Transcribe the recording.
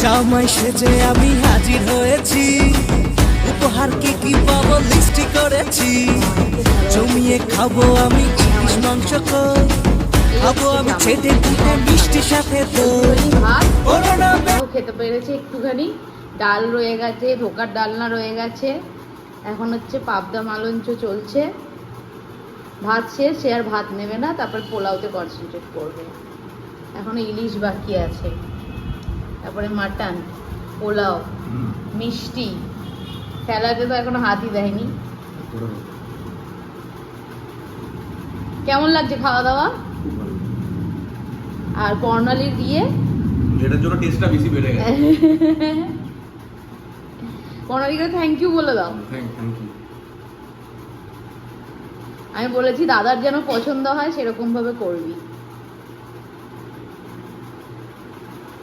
জামাই সেজে আমি হাজির হয়েছি, উপহার কি কি পাবো লিস্টি করেছি। জমিয়ে খাবো আমি ইলিশ মাংস, খাবো আমি ছেটে কুটে মিষ্টি সাথে দই। ভাত খেতে পেরেছি একটুখানি, ডাল রয়ে গেছে, ধোকার ডালনা রয়ে গেছে, এখন হচ্ছে পাবদা মালঞ্চ চলছে। ভাত শেষ, সে আর ভাত নেবে না, তারপর পোলাওতে কনসেন্ট্রেট করবে। এখনো ইলিশ বাকি আছে, তারপরে মাটন, পোলাও, মিষ্টি, স্যালাডে তো এখনো হাতই দেয়নি। কেমন লাগছে খাওয়া দাওয়া? আর কর্নালির দিয়ে এটার জন্য টেস্টটা বেশি বেড়ে গেছে। কর্নালিকে থ্যাংক ইউ বলে দাও। Thank you. আমি বলেছি দাদার যেন পছন্দ হয় সেরকম ভাবে করবি।